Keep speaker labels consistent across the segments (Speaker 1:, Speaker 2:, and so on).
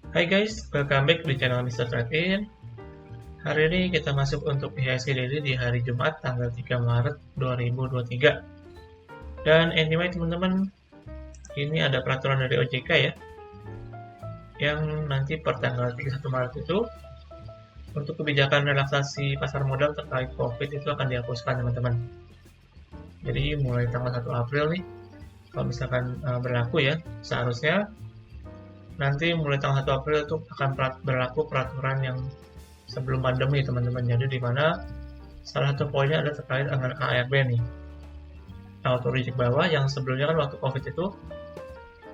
Speaker 1: Hai guys, welcome back di channel Mr. Trade-in. Hari ini kita masuk untuk IHSG Daily di hari Jumat tanggal 3 Maret 2023. Dan anyway teman-teman, ini ada peraturan dari OJK ya, yang nanti per tanggal 31 Maret itu untuk kebijakan relaksasi pasar modal terkait COVID itu akan dihapuskan teman-teman. Jadi mulai tanggal 1 April nih, kalau misalkan berlaku ya, seharusnya nanti mulai tanggal 1 April itu akan berlaku peraturan yang sebelum pandemi teman-teman. Jadi di mana salah satu poinnya adalah terkait dengan ARB nih, auto reject bawah, yang sebelumnya kan waktu COVID itu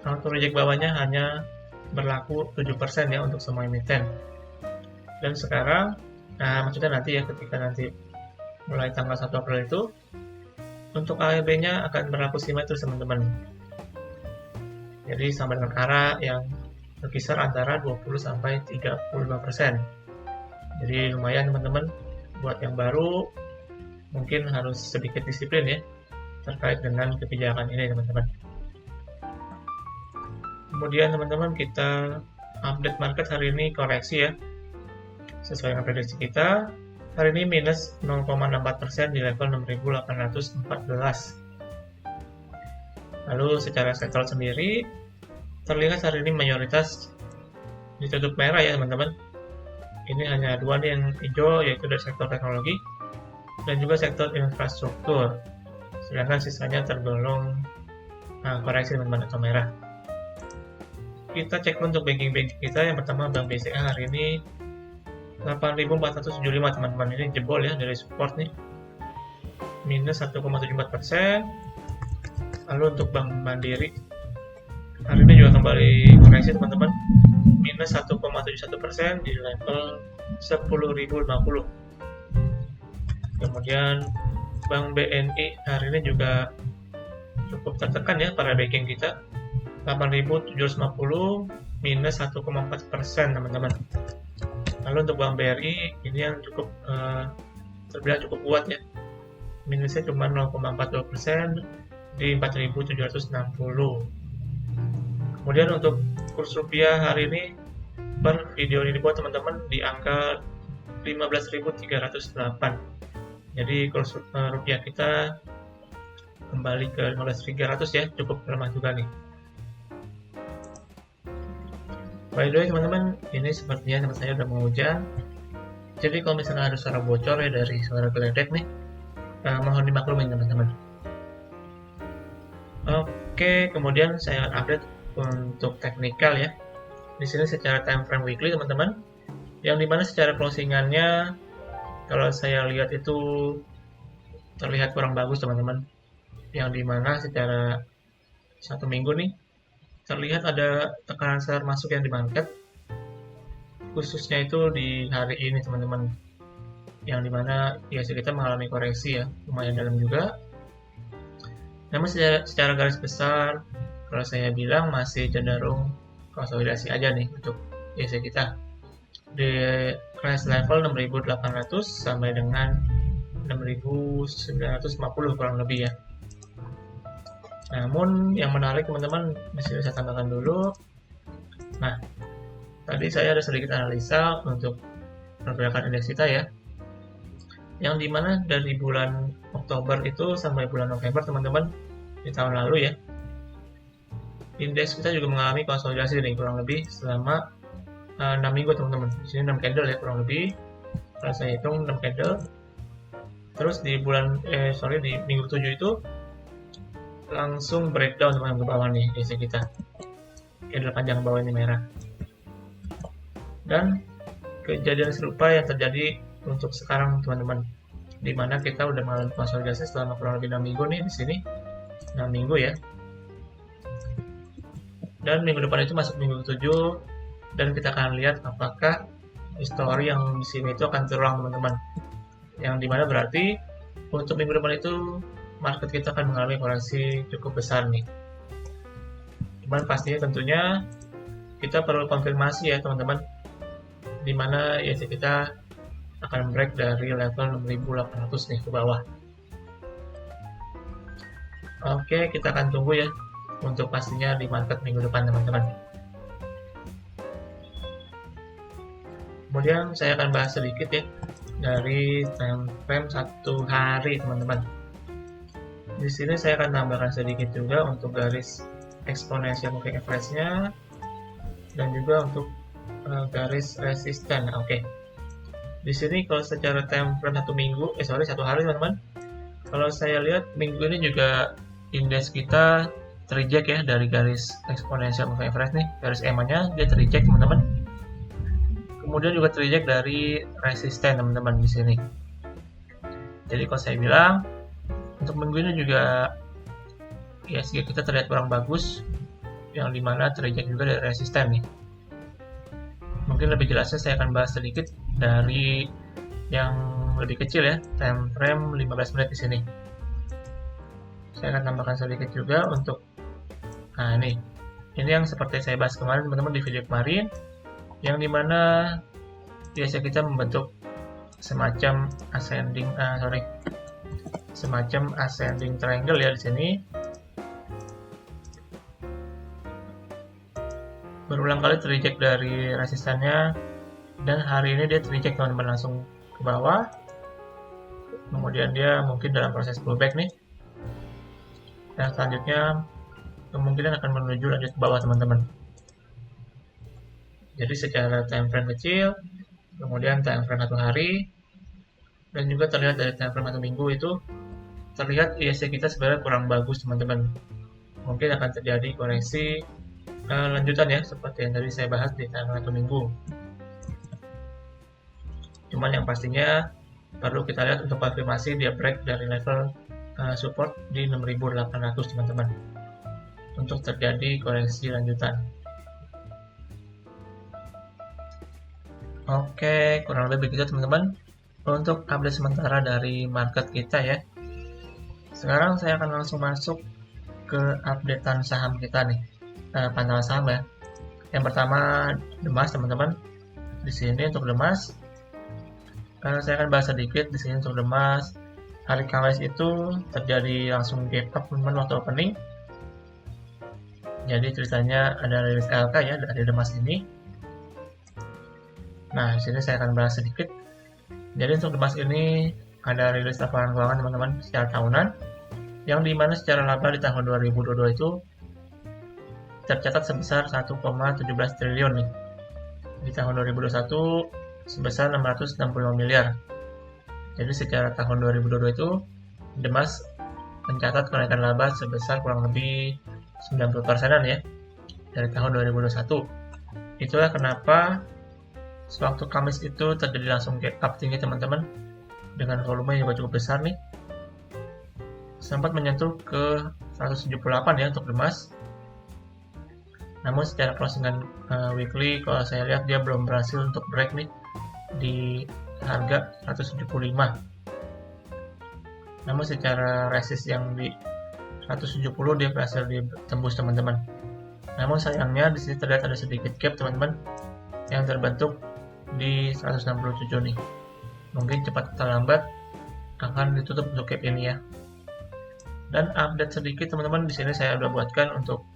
Speaker 1: auto reject bawahnya hanya berlaku 7% ya untuk semua emiten. Dan sekarang, maksudnya nanti ya ketika nanti mulai tanggal 1 April itu untuk ARB-nya akan berlaku simetris teman-teman. Jadi sama dengan ARA yang berkisar antara 20 sampai 35%. Jadi lumayan teman-teman, buat yang baru mungkin harus sedikit disiplin ya terkait dengan kebijakan ini teman-teman. Kemudian teman-teman kita update market hari ini koreksi ya, sesuai dengan prediksi kita. Hari ini minus 0,64% di level 6.814. Lalu secara sektor sendiri terlihat hari ini mayoritas ditutup merah ya teman-teman. Ini hanya dua nih yang hijau, yaitu dari sektor teknologi dan juga sektor infrastruktur. Sedangkan sisanya tergolong koreksi teman-teman atau merah. Kita cek untuk banking kita. Yang pertama Bank BCA hari ini 8.475 teman-teman, ini jebol ya dari support nih, minus 1,74%. Lalu untuk Bank Mandiri hari ini juga kembali koreksi teman-teman, minus 1,71% di level 10.050. Kemudian Bank BNI hari ini juga cukup tertekan ya pada backing kita, 8.750 minus 1,4% teman-teman. Lalu untuk Bank BRI ini yang cukup terbilang cukup kuat ya, minusnya cuma 0,42% di 4.760. Kemudian untuk kurs rupiah hari ini per video ini dibuat teman-teman di angka 15.308. Jadi kurs rupiah kita kembali ke 15.300 ya, cukup lemah juga nih. By the way teman-teman, ini sepertinya tempat saya udah mau hujan. Jadi kalau misalnya ada suara bocor ya dari suara geledek nih, mohon dimaklumin teman-teman. Oke, kemudian saya akan update untuk teknikal ya. Di sini secara time frame weekly teman-teman, yang dimana secara closingannya kalau saya lihat itu terlihat kurang bagus teman-teman. Yang dimana secara satu minggu nih terlihat ada tekanan seller masuk yang di market, khususnya itu di hari ini teman-teman, yang dimana IHSG kita mengalami koreksi ya, lumayan dalam juga. Namun secara garis besar kalau saya bilang masih cenderung konsolidasi aja nih untuk IHSG kita di crash level 6.800 sampai dengan 6.950 kurang lebih ya. Namun yang menarik teman-teman, di sini saya tambahkan dulu. Nah, tadi saya ada sedikit analisa untuk pergerakan indeks kita ya, yang dimana dari bulan Oktober itu sampai bulan November teman-teman di tahun lalu ya, indeks kita juga mengalami konsolidasi nih kurang lebih selama 6 minggu teman-teman. Di sini 6 candle ya kurang lebih, kalau saya hitung 6 candle. Terus di di minggu 7 itu langsung breakdown teman-teman ke bawah nih IHSG kita, candle panjang bawah ini merah. Dan kejadian serupa yang terjadi untuk sekarang teman-teman, dimana kita udah mengalami konsolidasi selama kurang lebih 6 minggu nih di sini, 6 minggu ya. Dan minggu depan itu masuk minggu 7, dan kita akan lihat apakah histori yang di sini itu akan terulang teman-teman. Yang dimana berarti untuk minggu depan itu market kita akan mengalami koreksi cukup besar nih. Cuman pastinya tentunya kita perlu konfirmasi ya teman-teman, dimana IHSG kita akan break dari level 6.800 nih ke bawah. Oke, kita akan tunggu ya untuk pastinya di market minggu depan teman-teman. Kemudian saya akan bahas sedikit ya dari time frame 1 hari teman-teman. Di sini saya akan tambahkan sedikit juga untuk garis exponential moving average-nya dan juga untuk garis resisten. Oke. Di sini kalau secara time frame 1 hari teman-teman. Kalau saya lihat minggu ini juga indeks kita terreject ya dari garis exponential moving average nih, garis EMA-nya dia terreject teman-teman. Kemudian juga terreject dari resisten teman-teman di sini. Jadi kalau saya bilang untuk minggu ini juga IHSG kita terlihat kurang bagus, yang dimana terreject juga dari resisten nih. Mungkin lebih jelasnya saya akan bahas sedikit dari yang lebih kecil ya, time frame 15 menit di sini. Saya akan tambahkan sedikit juga untuk ini yang seperti saya bahas kemarin teman-teman di video kemarin, yang dimana biasa kita membentuk semacam ascending triangle ya di sini. Berulang kali terreject dari resistannya, dan hari ini dia terreject teman-teman langsung ke bawah. Kemudian dia mungkin dalam proses pullback nih, dan selanjutnya kemungkinan akan menuju lanjut ke bawah teman-teman. Jadi secara time frame kecil, kemudian time frame 1 hari, dan juga terlihat dari time frame 1 minggu itu terlihat IHSG kita sebenarnya kurang bagus teman-teman. Mungkin akan terjadi koreksi lanjutan ya, seperti yang tadi saya bahas di time frame 1 minggu. Cuman yang pastinya perlu kita lihat untuk konfirmasi dia break dari level support di 6.800 teman-teman untuk terjadi koreksi lanjutan. Oke, kurang lebih gitu teman-teman untuk update sementara dari market kita ya. Sekarang saya akan langsung masuk ke updatean saham kita nih, pantauan saham ya. Yang pertama Demas teman-teman. Di sini untuk Demas, saya akan bahas sedikit di sini untuk Demas. Hari Kamis itu terjadi langsung gap up teman-teman waktu opening. Jadi ceritanya ada rilis LK ya dari Demas ini. Nah, di sini saya akan bahas sedikit. Jadi untuk Demas ini ada rilis laporan keuangan teman-teman secara tahunan, yang dimana secara laba di tahun 2022 itu tercatat sebesar 1,17 triliun nih. Di tahun 2021 sebesar 665 miliar. Jadi secara tahun 2022 itu Demas mencatat kenaikan laba sebesar kurang lebih 90%-an ya dari tahun 2021. Itulah kenapa sewaktu Kamis itu terjadi langsung gap up tinggi teman-teman, dengan volume yang cukup besar nih, sempat menyentuh ke 178 ya untuk Demas. Namun secara closingan weekly kalau saya lihat dia belum berhasil untuk break nih di harga 175. Namun secara resist yang di 170 dia berhasil ditembus teman-teman. Namun sayangnya di sini terlihat ada sedikit gap teman-teman yang terbentuk di 167 nih. Mungkin cepat atau lambat akan ditutup untuk gap ini ya. Dan update sedikit teman-teman, di sini saya udah buatkan untuk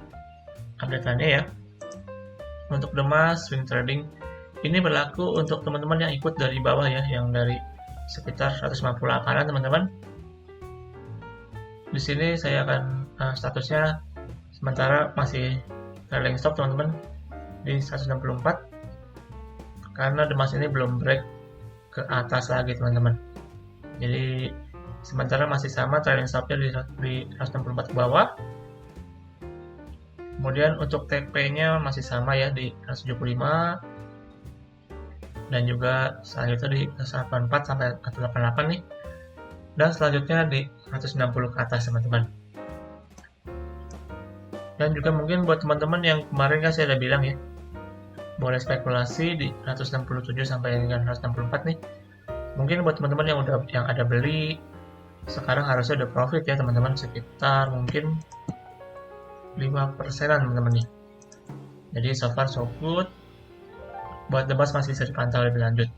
Speaker 1: update-annya ya. Untuk Demas swing trading ini berlaku untuk teman-teman yang ikut dari bawah ya, yang dari sekitar 158-an teman-teman. Di sini saya akan statusnya sementara masih trailing stop teman-teman di 164, karena Demas ini belum break ke atas lagi teman-teman. Jadi sementara masih sama trailing stopnya di 164 ke bawah. Kemudian untuk TP-nya masih sama ya di 175, dan juga selanjutnya di 184 sampai 188 nih, dan selanjutnya di 160 ke atas teman-teman. Dan juga mungkin buat teman-teman yang kemarin kan saya udah bilang ya, boleh spekulasi di 167 sampai dengan 164 nih. Mungkin buat teman-teman yang ada beli sekarang harusnya udah profit ya teman-teman, sekitar mungkin 5%-an teman-teman nih. Jadi so far so good. Buat Demas masih bisa dipantau lebih lanjut.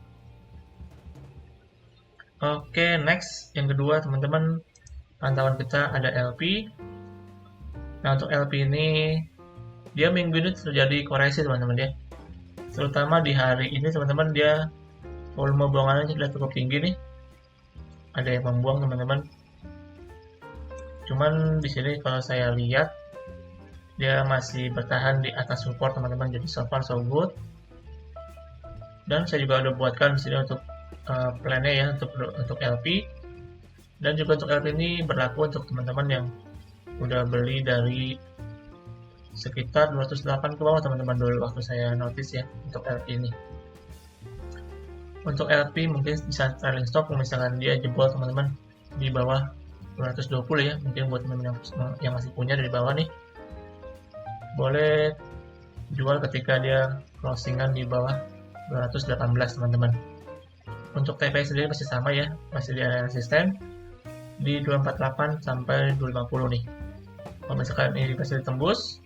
Speaker 1: Oke, next yang kedua teman-teman, pantauan kita ada LP. Nah untuk LP ini dia minggu ini terjadi koreksi teman-teman ya. terutama di hari ini teman-teman dia volume buangannya sudah cukup tinggi nih, ada yang membuang teman-teman. Cuman di sini kalau saya lihat dia masih bertahan di atas support teman-teman, jadi so far so good. Dan saya juga udah buatkan di sini untuk plan-nya ya, untuk LP, dan juga untuk LP ini berlaku untuk teman-teman yang udah beli dari sekitar 208 ke bawah teman-teman dulu waktu saya notice ya untuk LP ini. Untuk LP mungkin bisa trailing stop kalau misalkan dia jebol teman-teman di bawah 220 ya, mungkin buat teman-teman yang masih punya dari bawah nih, boleh jual ketika dia closingan di bawah 218 teman-teman. Untuk TP sendiri masih sama ya, masih di area resisten di 248 sampai 250 nih. Kalau misalkan ini masih ditembus,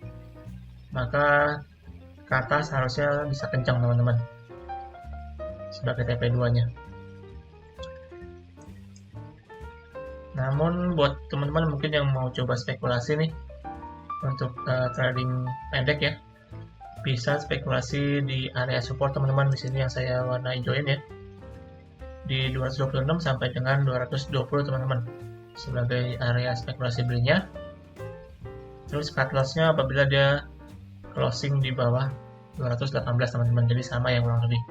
Speaker 1: maka ke atas harusnya bisa kencang teman-teman sebagai TP2 nya. Namun buat teman-teman mungkin yang mau coba spekulasi nih untuk trading pendek ya, bisa spekulasi di area support teman-teman, di sini yang saya warna hijauin ya, di 226 sampai dengan 220 teman-teman sebagai area spekulasi belinya. Terus cut loss-nya apabila dia closing di bawah 218 teman-teman, jadi sama yang kurang lebih.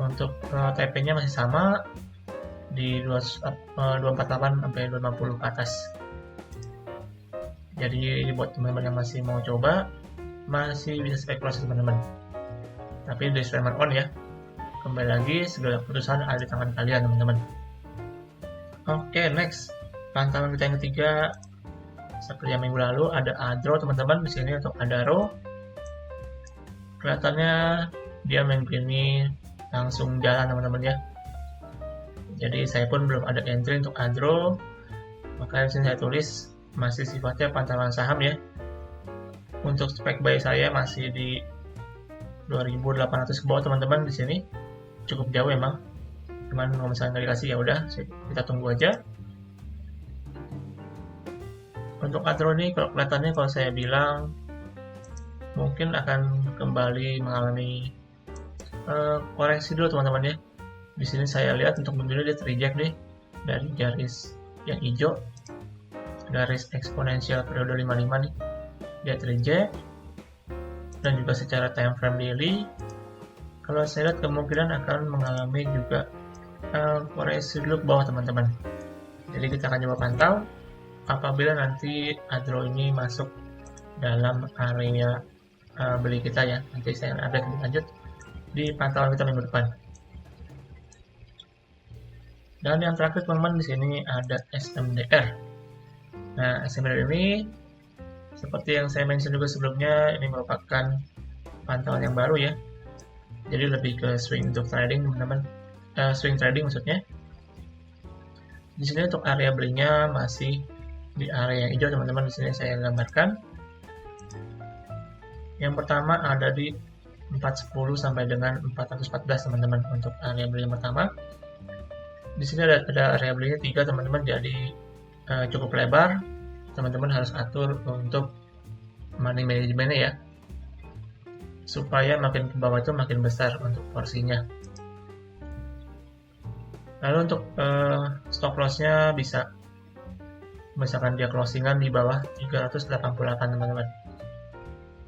Speaker 1: Untuk TP-nya masih sama di 248 sampai 250 ke atas. Jadi buat teman-teman yang masih mau coba, masih bisa spekulasi teman-teman. Tapi disclaimer on ya, kembali lagi segala keputusan ada di tangan kalian teman-teman. Oke, next pantauan kita yang ketiga, seperti yang minggu lalu ada Adro teman-teman. Di sini untuk Adaro, kelihatannya dia minggu ini langsung jalan teman-teman ya. Jadi saya pun belum ada entry untuk Adro, makanya di sini saya tulis masih sifatnya pantauan saham ya. Untuk spek buy saya masih di 2.800 ke bawah teman-teman, di sini cukup jauh emang. Cuman kalau misalnya nggak dikasih ya udah, kita tunggu aja. Untuk Adro ini kalau kelihatannya kalau saya bilang mungkin akan kembali mengalami koreksi dulu teman-teman ya. Di sini saya lihat untuk minggu ini dia reject deh dari garis yang hijau, garis eksponensial periode 55 nih, dia reject. Dan juga secara time frame daily, kalau saya lihat kemungkinan akan mengalami juga koreksi dulu ke bawah teman-teman. Jadi kita akan coba pantau apabila nanti Adro ini masuk dalam area beli kita ya. Nanti saya update lebih lanjut di pantauan kita minggu depan. Dan yang terakhir teman-teman, di sini ada SMDR. Nah, SMDR ini seperti yang saya mention juga sebelumnya, ini merupakan pantauan yang baru ya. Jadi lebih ke swing untuk trading teman-teman, swing trading maksudnya. Di sini untuk area belinya masih di area yang hijau teman-teman. Di sini saya gambarkan. Yang pertama ada di 410 sampai dengan 414 teman-teman untuk area beli yang pertama. Di sini ada area belinya 3 teman-teman, jadi cukup lebar. Teman-teman harus atur untuk money managementnya ya, supaya makin ke bawah itu makin besar untuk porsinya. Lalu untuk stop loss-nya bisa misalkan dia closingan di bawah 388 teman-teman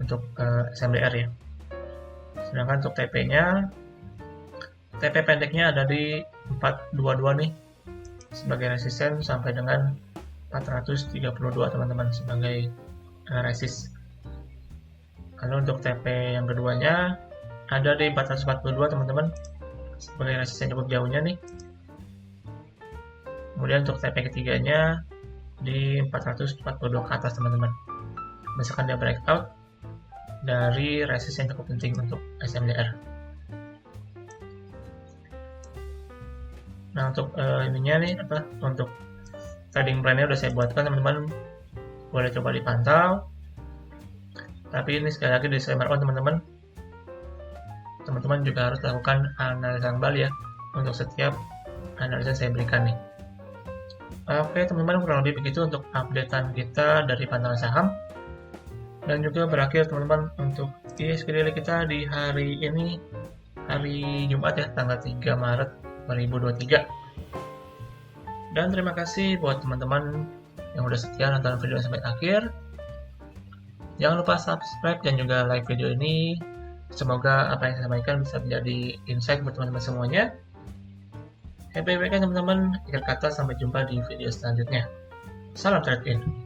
Speaker 1: untuk SMDR ya. Sedangkan untuk TP-nya, TP pendeknya ada di 422 nih sebagai resisten sampai dengan 432 teman-teman sebagai resist. Lalu untuk TP yang keduanya ada di 442 teman-teman sebagai resist yang cukup jauhnya nih. Kemudian untuk TP ketiganya di 442 ke atas teman-teman. Misalkan dia breakout dari resist yang cukup penting untuk SMDR. Nah untuk ininya nih untuk trading plan-nya udah saya buatkan teman-teman, boleh coba dipantau. Tapi ini sekali lagi disclaimer on teman-teman. Teman-teman juga harus lakukan analisa kembali ya untuk setiap analisa yang saya berikan nih. Oke teman-teman, kurang lebih begitu untuk updatean kita dari pantauan saham. Dan juga berakhir teman-teman untuk IHSG daily kita di hari ini, hari Jumat ya, tanggal 3 Maret 2023. Dan terima kasih buat teman-teman yang udah setia nonton video sampai akhir. Jangan lupa subscribe dan juga like video ini. Semoga apa yang saya sampaikan bisa menjadi insight buat teman-teman semuanya. Happy weekend teman-teman. Akhir kata, sampai jumpa di video selanjutnya. Salam trade in.